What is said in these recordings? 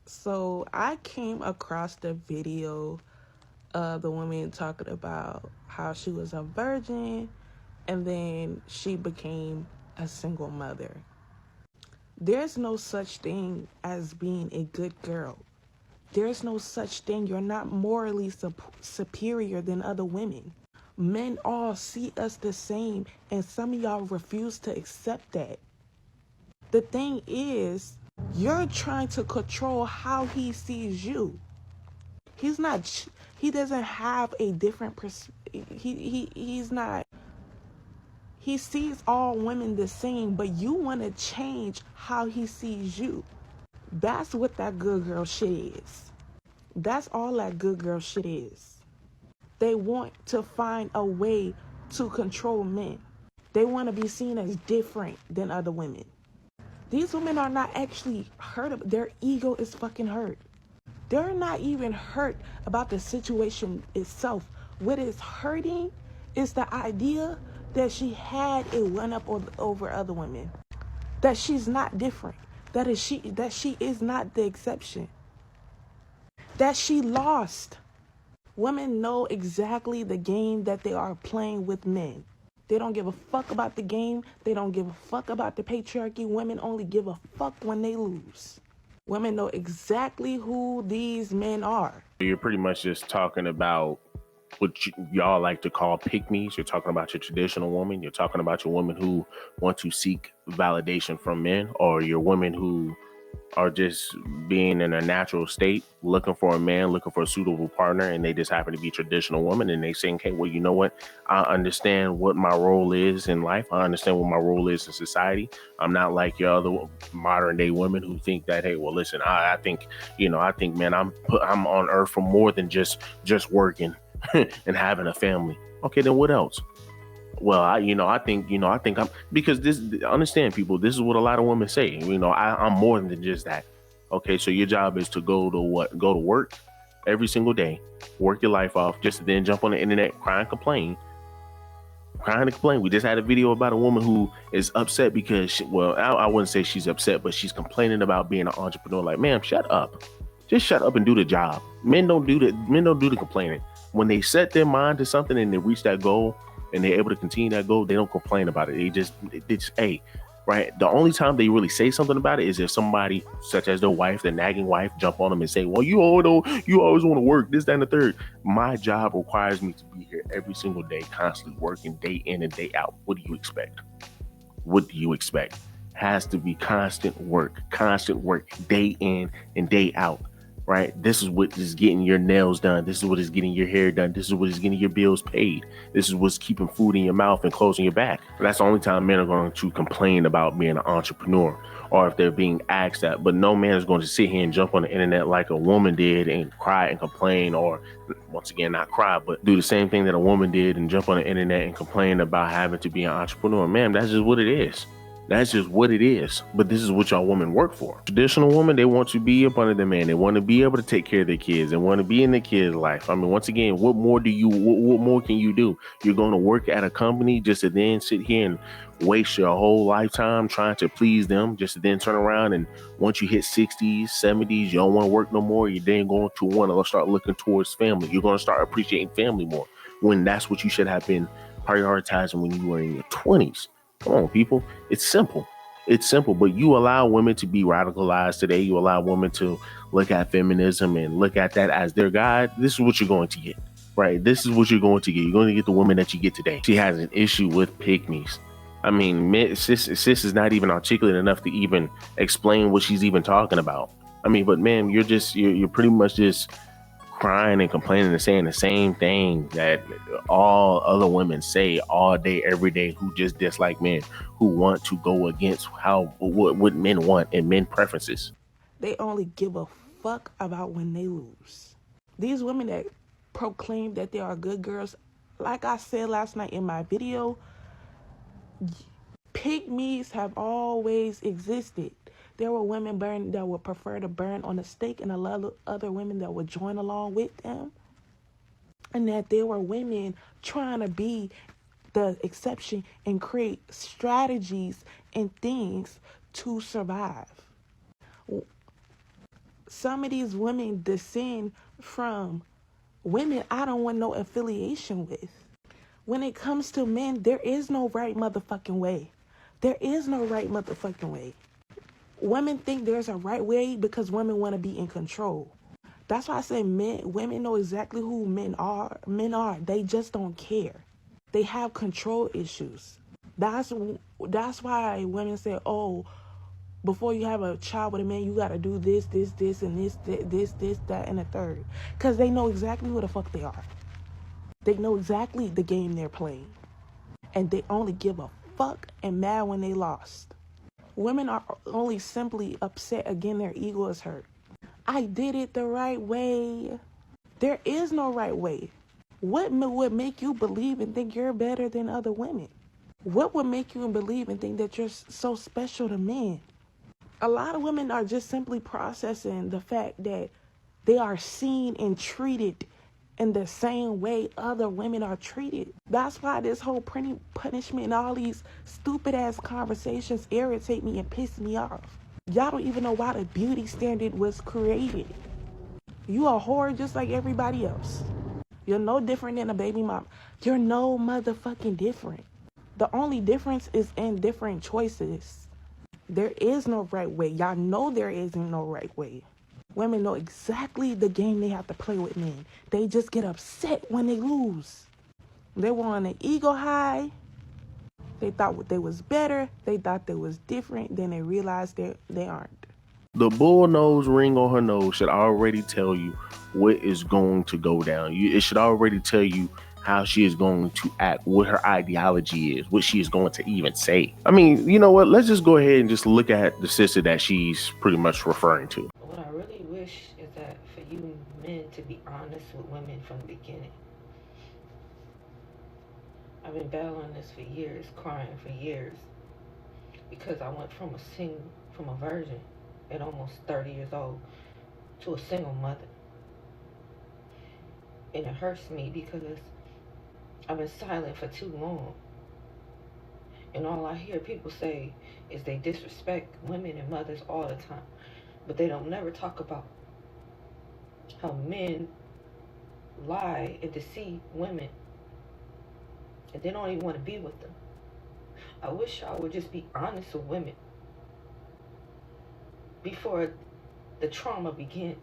So I came across the video of the woman talking about how she was a virgin and then she became a single mother. There's no such thing as being a good girl. There's no such thing. You're not morally superior than other women. Men all see us the same, and some of y'all refuse to accept that. The thing is, you're trying to control how he sees you. He's not. He doesn't have a different he's not. He sees all women the same, but you want to change how he sees you. That's what that good girl shit is. That's all that good girl shit is. They want to find a way to control men. They want to be seen as different than other women. These women are not actually hurt. Their ego is fucking hurt. They're not even hurt about the situation itself. What is hurting is the idea that she had a one-up over other women. That she's not different. That she is not the exception. That she lost. Women know exactly the game that they are playing with men. They don't give a fuck about the game. They don't give a fuck about the patriarchy. Women only give a fuck when they lose. Women know exactly who these men are. You're pretty much just talking about what y'all like to call pick-me's. You're talking about your traditional woman. You're talking about your women who want to seek validation from men, or your women who are just being in a natural state, looking for a man, looking for a suitable partner, and they just happen to be traditional women, and they saying, hey, well, you know what? I understand what my role is in life. I understand what my role is in society. I'm not like your other modern day women who think that, hey, well, listen, I think, man, I'm on earth for more than just working and having a family. Okay, then what else? Well, I think I'm, because understand, people, this is what a lot of women say. I'm more than just that. Okay, so your job is to go to work every single day, work your life off, just to then jump on the internet, cry and complain. We just had a video about a woman who is upset because I wouldn't say she's upset, but she's complaining about being an entrepreneur. Like, ma'am, shut up. Just shut up and do the job. Men don't do the complaining. When they set their mind to something and they reach that goal, and they're able to continue that goal, they don't complain about it. They just hey, right? The only time they really say something about it is if somebody, such as their wife, the nagging wife, jump on them and say, well, you always want to work, this, that, and the third. My job requires me to be here every single day, constantly working day in and day out. What do you expect? Has to be constant work, day in and day out. Right? This is what is getting your nails done. This is what is getting your hair done. This is what is getting your bills paid. This is what's keeping food in your mouth and clothes on your back. That's the only time men are going to complain about being an entrepreneur, or if they're being asked that. But no man is going to sit here and jump on the internet like a woman did and cry and complain, or once again, not cry, but do the same thing that a woman did and jump on the internet and complain about having to be an entrepreneur. Man, that's just what it is. That's just what it is. But this is what y'all women work for. Traditional women, they want to be up under the man. They want to be able to take care of their kids. They want to be in their kids' life. I mean, once again, what more can you do? You're going to work at a company just to then sit here and waste your whole lifetime trying to please them, just to then turn around and once you hit 60s, 70s, you don't want to work no more. You're then going to want to start looking towards family. You're going to start appreciating family more, when that's what you should have been prioritizing when you were in your 20s. Come on, people. It's simple, but you allow women to be radicalized today. You allow women to look at feminism and look at that as their guide. This is what you're going to get, right? This is what you're going to get. You're going to get the woman that you get today. She has an issue with pick-me's. I mean, sis is not even articulate enough to even explain what she's even talking about. I mean, but man, you're pretty much just crying and complaining and saying the same thing that all other women say all day, every day, who just dislike men, who want to go against what men want and men preferences. They only give a fuck about when they lose. These women that proclaim that they are good girls, like I said last night in my video, pygmies have always existed. There were women that would prefer to burn on a stake, and a lot of other women that would join along with them. And that there were women trying to be the exception and create strategies and things to survive. some of these women descend from women I don't want no affiliation with. When it comes to men, there is no right motherfucking way. There is no right motherfucking way. Women think there's a right way because women want to be in control. That's why I say women know exactly who men are. Men are. They just don't care. They have control issues. That's why women say, oh, before you have a child with a man, you gotta do this, and this, that, and the third. Because they know exactly who the fuck they are. They know exactly the game they're playing. And they only give a fuck and mad when they lost. Women are only simply upset again, their ego is hurt. I did it the right way. There is no right way. What would make you believe and think you're better than other women? What would make you believe and think that you're so special to men? A lot of women are just simply processing the fact that they are seen and treated in the same way other women are treated. That's why this whole punishment and all these stupid ass conversations irritate me and piss me off. Y'all don't even know why the beauty standard was created. You a whore just like everybody else. You're no different than a baby mom. You're no motherfucking different. The only difference is in different choices. There is no right way. Y'all know there isn't no right way. Women know exactly the game they have to play with men. They just get upset when they lose. They were on an ego high. They thought they was better. They thought they was different. Then they realized they aren't. The bull nose ring on her nose should already tell you what is going to go down. It should already tell you how she is going to act, what her ideology is, what she is going to even say. I mean, you know what? Let's just go ahead and just look at the sister that she's pretty much referring to. What I really wish is that for you men to be honest with women from the beginning. I've been battling this for years, crying for years, because I went from a virgin at almost 30 years old to a single mother. And it hurts me because I've been silent for too long. And all I hear people say is they disrespect women and mothers all the time. But they don't never talk about how men lie and deceive women. And they don't even want to be with them. I wish I would just be honest with women before the trauma begins.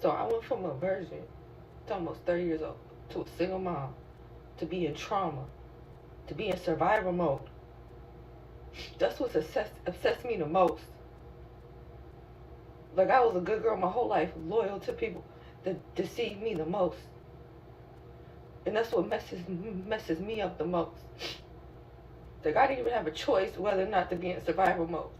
So I went from a virgin to almost 30 years old to a single mom, to be in trauma, to be in survival mode. That's what obsessed me the most. Like, I was a good girl my whole life, loyal to people that deceive me the most. And that's what messes me up the most. Like, I didn't even have a choice whether or not to be in survival mode.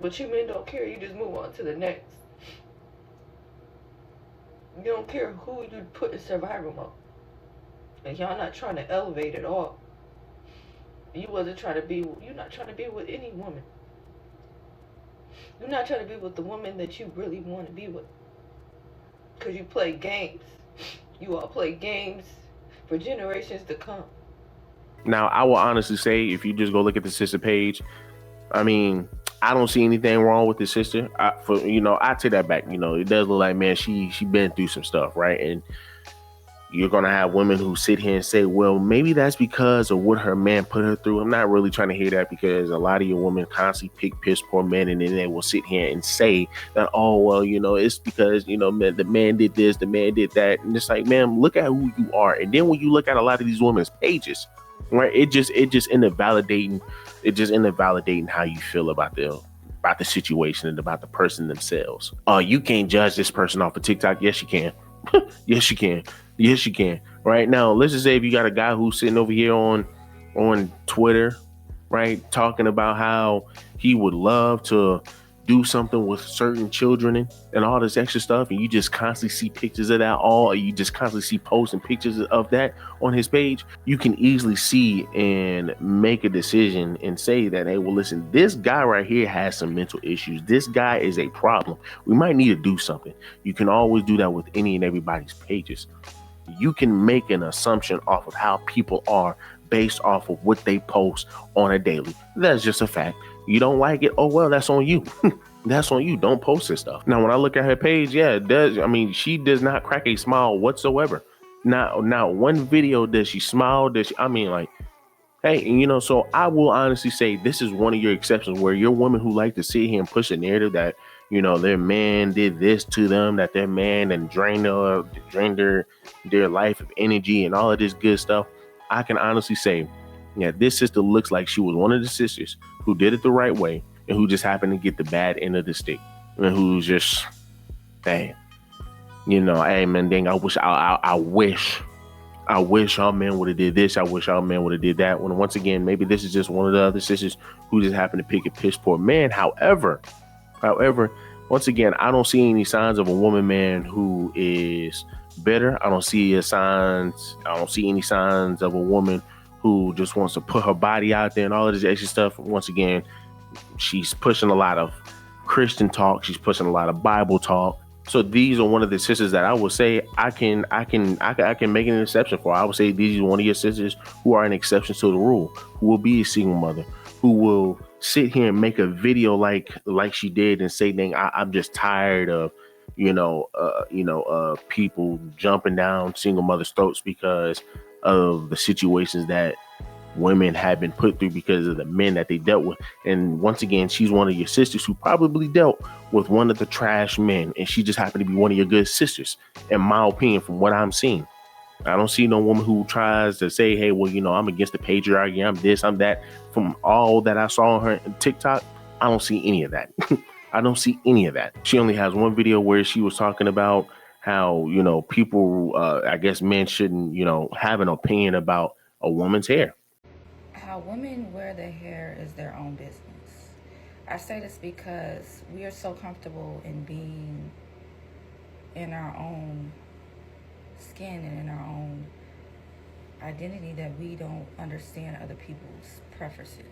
But you men don't care, you just move on to the next. You don't care who you put in survival mode. And y'all not trying to elevate at all. You're not trying to be with any woman. You're not trying to be with the woman that you really want to be with. Because you play games. You all play games for generations to come. Now, I will honestly say, if you just go look at the sister page, I mean, I don't see anything wrong with the sister. I take that back. It does look like, man, she been through some stuff, right? And you're gonna have women who sit here and say, well, maybe that's because of what her man put her through. I'm not really trying to hear that, because a lot of your women constantly pick piss poor men, and then they will sit here and say that, oh, well, it's because the man did this, the man did that, and it's like, man, look at who you are. And then when you look at a lot of these women's pages, right, it just end up validating how you feel about the situation and about the person themselves. You can't judge this person off of TikTok. Yes, you can. Yes, you can. Yes, you can. Right now, let's just say if you got a guy who's sitting over here on Twitter, right, talking about how he would love to do something with certain children and all this extra stuff, and you just constantly see pictures of that, or you just constantly see posts and pictures of that on his page, you can easily see and make a decision and say that, hey, well, listen, this guy right here has some mental issues. This guy is a problem. We might need to do something. You can always do that with any and everybody's pages. You can make an assumption off of how people are based off of what they post on a daily. That's just a fact. You don't like it? Oh well, that's on you. That's on you. Don't post this stuff. Now, when I look at her page, yeah, it does. I mean, she does not crack a smile whatsoever. Not one video does she smile. Does she? I mean, like, hey, so I will honestly say this is one of your exceptions where you're women who like to sit here and push a narrative that, their man did this to them, that their man and drained their life of energy and all of this good stuff. I can honestly say, yeah, this sister looks like she was one of the sisters who did it the right way and who just happened to get the bad end of the stick. And who's just, hey, hey man, dang, I wish our men would have did this. I wish our men would have did that. When once again, maybe this is just one of the other sisters who just happened to pick a piss poor man. However, once again, I don't see any signs of a woman, man, who is bitter. I don't see any signs of a woman who just wants to put her body out there and all of this extra stuff. Once again, she's pushing a lot of Christian talk. She's pushing a lot of Bible talk. So these are one of the sisters that I would say I can make an exception for. I would say these are one of your sisters who are an exception to the rule, who will be a single mother, who will sit here and make a video like she did and say, "Dang, I'm just tired of people jumping down single mothers' throats because of the situations that women have been put through because of the men that they dealt with." And once again, she's one of your sisters who probably dealt with one of the trash men, and she just happened to be one of your good sisters, in my opinion, from what I'm seeing. I don't see no woman who tries to say, hey, well, I'm against the patriarchy, I'm this, I'm that. From all that I saw on her TikTok, I don't see any of that. I don't see any of that. She only has one video where she was talking about how, people, I guess men shouldn't, have an opinion about a woman's hair. How women wear their hair is their own business. I say this because we are so comfortable in being in our own skin and in our own identity that we don't understand other people's preferences.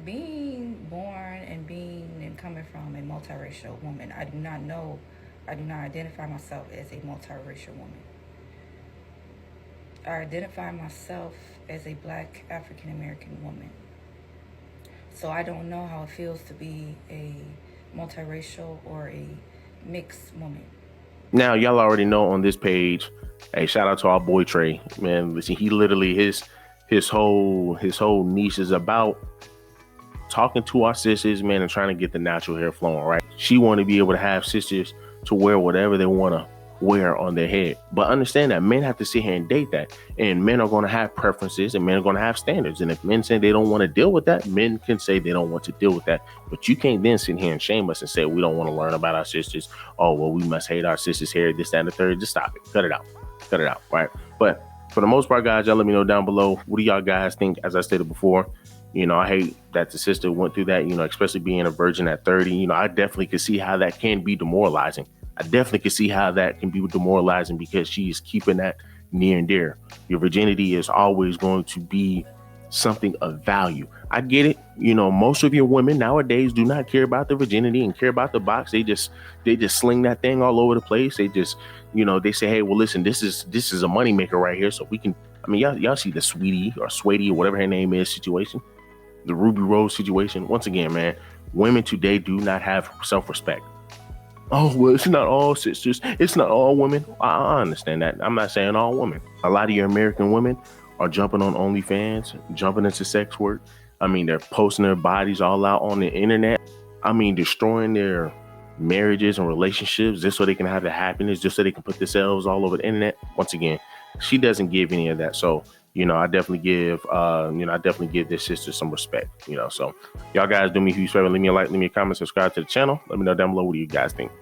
Being born and coming from a multiracial woman, I do not identify myself as a multiracial woman. I identify myself as a Black African American woman. So I don't know how it feels to be a multiracial or a mixed woman. Now, y'all already know on this page, hey, shout out to our boy Trey. Man, listen, he literally his whole niche is about talking to our sisters, man, and trying to get the natural hair flowing, right? She want to be able to have sisters to wear whatever they want to wear on their head. But understand that men have to sit here and date that. And men are going to have preferences and men are going to have standards. And if men say they don't want to deal with that, men can say they don't want to deal with that. But you can't then sit here and shame us and say we don't want to learn about our sisters. Oh, well, we must hate our sisters' hair, this, that, and the third. Just stop it. Cut it out. Right. But for the most part, guys, y'all let me know down below. What do y'all guys think? As I stated before, I hate that the sister went through that, especially being a virgin at 30. I definitely could see how that can be demoralizing. I definitely can see how that can be demoralizing because she's keeping that near and dear. Your virginity is always going to be something of value. I get it. Most of your women nowadays do not care about the virginity and care about the box. They just sling that thing all over the place. They just, they say, hey, well, listen, this is a moneymaker right here. So we can, y'all see the Sweetie or whatever her name is situation, the Ruby Rose situation. Once again, man, women today do not have self-respect. Oh, well, it's not all sisters. It's not all women. I understand that. I'm not saying all women. A lot of your American women are jumping on OnlyFans, jumping into sex work. They're posting their bodies all out on the internet. Destroying their marriages and relationships just so they can have the happiness, just so they can put themselves all over the internet. Once again, she doesn't give any of that. So, I definitely give this sister some respect, so y'all guys do me a huge favor. Leave me a like, leave me a comment, subscribe to the channel. Let me know down below what do you guys think.